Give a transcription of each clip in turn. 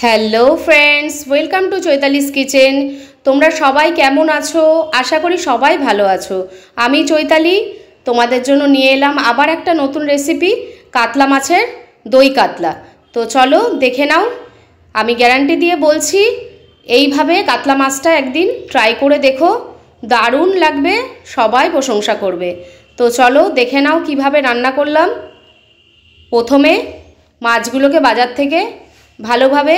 Hello friends, welcome to Chaitali's kitchen. তোমরা সবাই কেমন আছো? আশা করি সবাই ভালো আছো। আমি চৈতালি তোমাদের জন্য নিয়ে এলাম আবার একটা নতুন রেসিপি, কাতলা মাছের দই কাতলা। তো চলো দেখে নাও। আমি গ্যারান্টি দিয়ে বলছি, এইভাবে কাতলা মাছটা একদিন ট্রাই করে দেখো, দারুণ লাগবে, সবাই প্রশংসা করবে। তো চলো দেখে নাও কিভাবে রান্না করলাম। প্রথমে মাছগুলোকে বাজার থেকে ভালোভাবে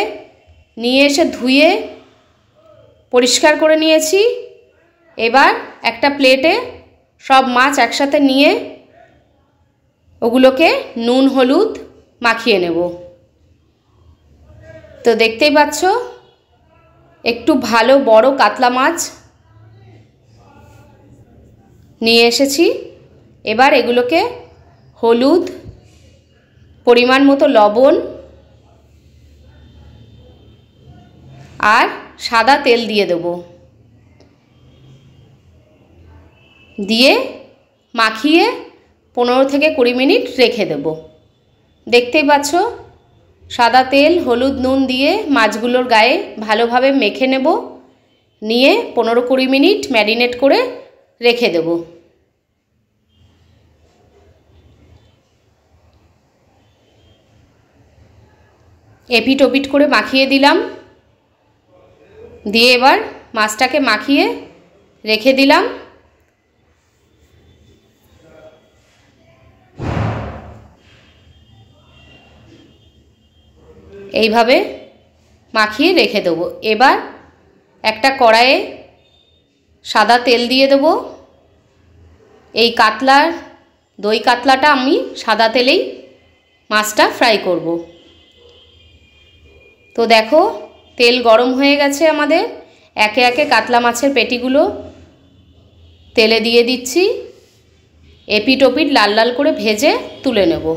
নিয়ে এসে ধুয়ে পরিষ্কার করে নিয়েছি। এবার একটা প্লেটে সব মাছ একসাথে নিয়ে ওগুলোকে নুন হলুদ মাখিয়ে নেব। তো দেখতেই পাচ্ছ, একটু ভালো বড় কাতলা মাছ নিয়ে এসেছি। এবার এগুলোকে হলুদ, পরিমাণ মতো লবণ আর সাদা তেল দিয়ে দেব। দিয়ে মাখিয়ে 15 থেকে 20 মিনিট রেখে দেব। দেখতেই পাচ্ছ, সাদা তেল হলুদ নুন দিয়ে মাছগুলোর গায়ে ভালোভাবে মেখে নেব। নিয়ে 15-20 মিনিট ম্যারিনেট করে রেখে দেব। এপিট ওপিট করে মাখিয়ে দিলাম। দিয়ে এবার মাছটাকে মাখিয়ে রেখে দিলাম। এইভাবে মাখিয়ে রেখে দেবো। এবার একটা কড়াইয়ে সাদা তেল দিয়ে দেবো। এই কাতলার দই কাতলাটা আমি সাদা তেলেই মাছটা ফ্রাই করব। তো দেখো, তেল গরম হয়ে গেছে আমাদের। একে একে কাতলা মাছের পেটিগুলো তেলে দিয়ে দিচ্ছি। এপিট ওপিট লাল লাল করে ভেজে তুলে নেব।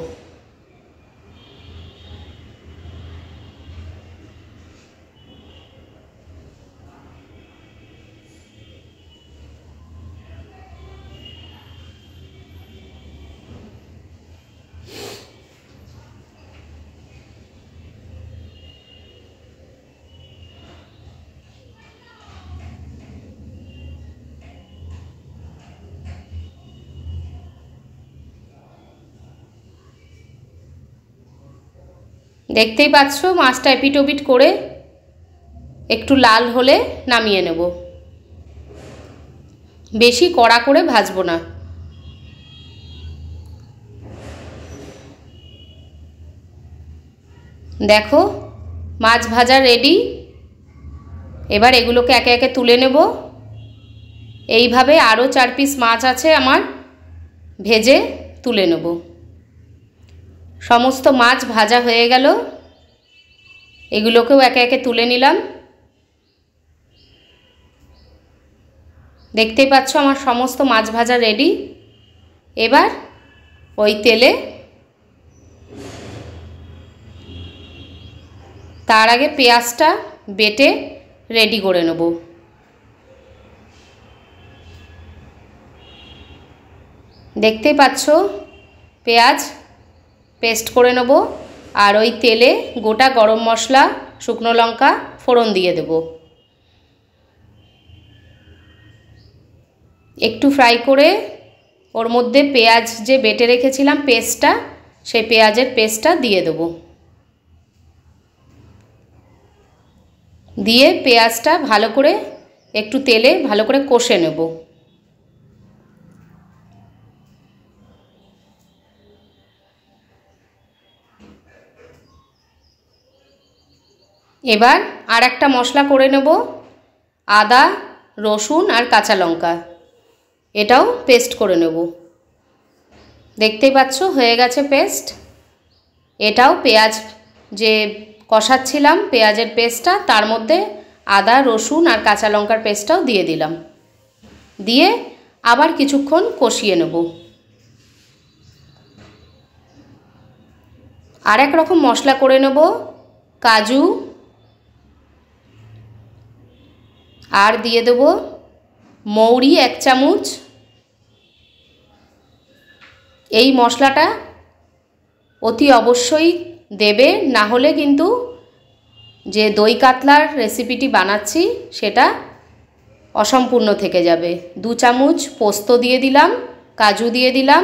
দেখতেই পাচ্ছ, মাছটা এপিট ওপিট করে একটু লাল হলে নামিয়ে নেব। বেশি কড়া করে ভাজবো না। দেখো, মাছ ভাজা রেডি। এবার এগুলোকে একে একে তুলে নেব। এইভাবে আরও 4 পিস মাছ আছে আমার, ভেজে তুলে নেব। সমস্ত মাছ ভাজা হয়ে গেল। এগুলোকেও একে একে তুলে নিলাম। দেখতেই পাচ্ছ, আমার সমস্ত মাছ ভাজা রেডি। এবার ওই তেলে, তার আগে পেঁয়াজটা বেটে রেডি করে নেব। দেখতেই পাচ্ছ, পেঁয়াজ পেস্ট করে নেব। আর ওই তেলে গোটা গরম মশলা, শুকনো লঙ্কা ফোড়ন দিয়ে দেব। একটু ফ্রাই করে ওর মধ্যে পেঁয়াজ যে বেটে রেখেছিলাম পেস্টটা, সেই পেঁয়াজের পেস্টটা দিয়ে দেব। দিয়ে পেঁয়াজটা ভালো করে একটু তেলে ভালো করে কষে নেব। এবার আর একটা মশলা করে নেব, আদা রসুন আর কাঁচা লঙ্কা, এটাও পেস্ট করে নেব। দেখতেই পাচ্ছ, হয়ে গেছে পেস্ট। এটাও পেঁয়াজ যে কষাচ্ছিলাম পেঁয়াজের পেস্টটা, তার মধ্যে আদা রসুন আর কাঁচা লঙ্কার পেস্টটাও দিয়ে দিলাম। দিয়ে আবার কিছুক্ষণ কষিয়ে নেব। আর এক রকম মশলা করে নেব, কাজু, আর দিয়ে দেব মৌরি 1 চামচ। এই মশলাটা অতি অবশ্যই দেবে, না হলে কিন্তু যে দই কাতলার রেসিপিটি বানাচ্ছি সেটা অসম্পূর্ণ থেকে যাবে। 2 চামচ পোস্ত দিয়ে দিলাম, কাজু দিয়ে দিলাম,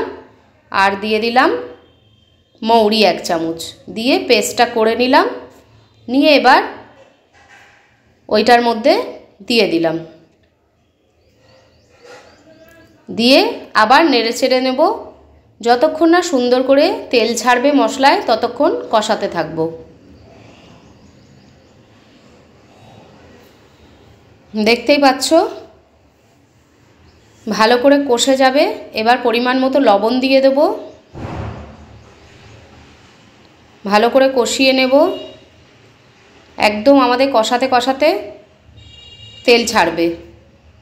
আর দিয়ে দিলাম মৌরি 1 চামচ, দিয়ে পেস্টটা করে নিলাম। নিয়ে এবার ওইটার মধ্যে দিয়ে দিলাম, দিয়ে আবার নেড়ে চেড়ে নেব। যতক্ষণ না সুন্দর করে তেল ছাড়বে মশলায় ততক্ষণ কষাতে থাকব। দেখতেই পাচ্ছ ভালো করে কষে যাবে। এবার পরিমাণ মতো লবণ দিয়ে দেব, ভালো করে কষিয়ে নেব। একদম আমাদের কষাতে কষাতে তেল ছাড়বে।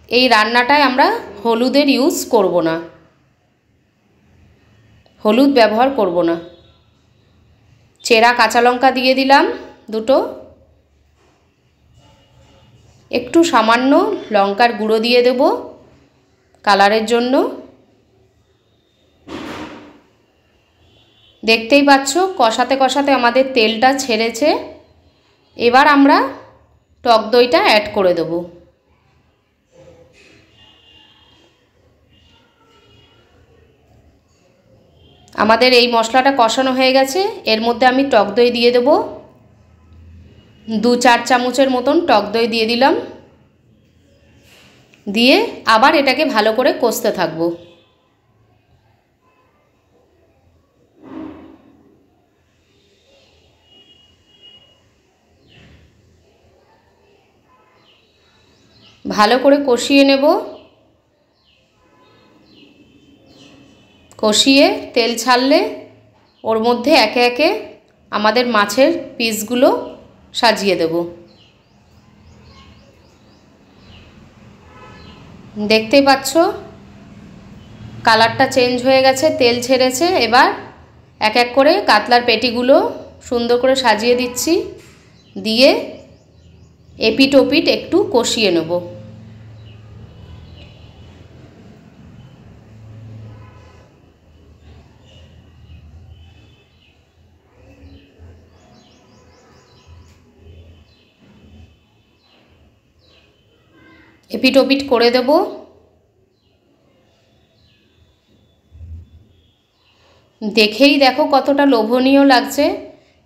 এই রান্নাটায় আমরা হলুদের ইউজ করব না, হলুদ ব্যবহার করব না। চেরা কাঁচা লঙ্কা দিয়ে দিলাম 2টো, একটু সামান্য লঙ্কার গুঁড়ো দিয়ে দেব কালারের জন্য। দেখতেই পাচ্ছ কষাতে কষাতে আমাদের তেলটা ছেড়েছে। এবার আমরা টক দইটা অ্যাড করে দেব। আমাদের এই মশলাটা কষানো হয়ে গেছে। এর মধ্যে আমি টক দই দিয়ে দেব। 2-4 চামচের মতন টক দই দিয়ে দিলাম। দিয়ে আবার এটাকে ভালো করে কষতে থাকবো। ভালো করে কষিয়ে নেব। কষিয়ে তেল ছাড়লে ওর মধ্যে একে একে আমাদের মাছের পিসগুলো সাজিয়ে দেব। দেখতেই পাচ্ছ কালারটা চেঞ্জ হয়ে গেছে, তেল ছেড়েছে। এবার এক এক করে কাতলার পেটিগুলো সুন্দর করে সাজিয়ে দিচ্ছি, দিয়ে এপিট ওপিট একটু কষিয়ে নেব। এপিট ওপিট করে দেব। দেখেই দেখো কতটা লোভনীয় লাগছে,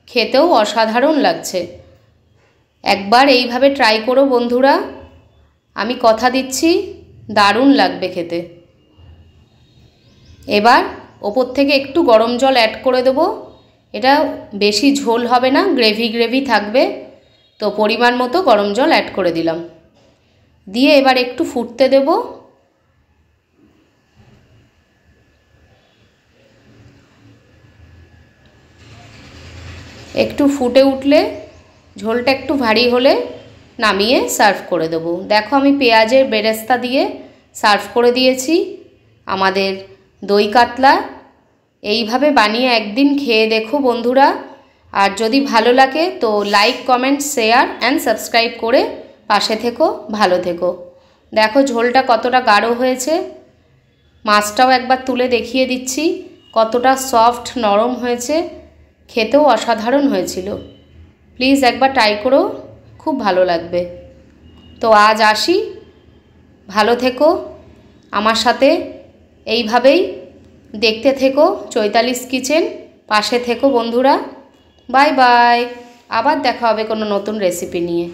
খেতেও অসাধারণ লাগছে। একবার এইভাবে ট্রাই করো বন্ধুরা, আমি কথা দিচ্ছি দারুণ লাগবে খেতে। এবার ওপর থেকে একটু গরম জল অ্যাড করে দেব। এটা বেশি ঝোল হবে না, গ্রেভি গ্রেভি থাকবে, তো পরিমাণ মতো গরম জল অ্যাড করে দিলাম। দিয়ে এবার একটু ফুটতে দেব। একটু ফুটে উঠলে, ঝোলটা একটু ভারী হলে নামিয়ে সার্ভ করে দেব। দেখো আমি পেঁয়াজের বেরেস্তা দিয়ে সার্ভ করে দিয়েছি আমাদের দই কাতলা। এইভাবে বানিয়ে একদিন খেয়ে দেখো বন্ধুরা। আর যদি ভালো লাগে তো like, comment, share and subscribe করে পাশে থেকো, ভালো থেকো। দেখো ঝোলটা কতটা গাঢ় হয়েছে। মাছটাও একবার তুলে দেখিয়ে দিচ্ছি কতটা সফট নরম হয়েছে, খেতেও অসাধারণ হয়েছিল। প্লিজ একবার ট্রাই করো, খুব ভালো লাগবে। তো আজ আসি, ভালো থেকো, আমার সাথে এইভাবেই দেখতে থেকো চৈতালিস কিচেন, পাশে থেকো বন্ধুরা। বাই বাই, আবার দেখা হবে কোনো নতুন রেসিপি নিয়ে।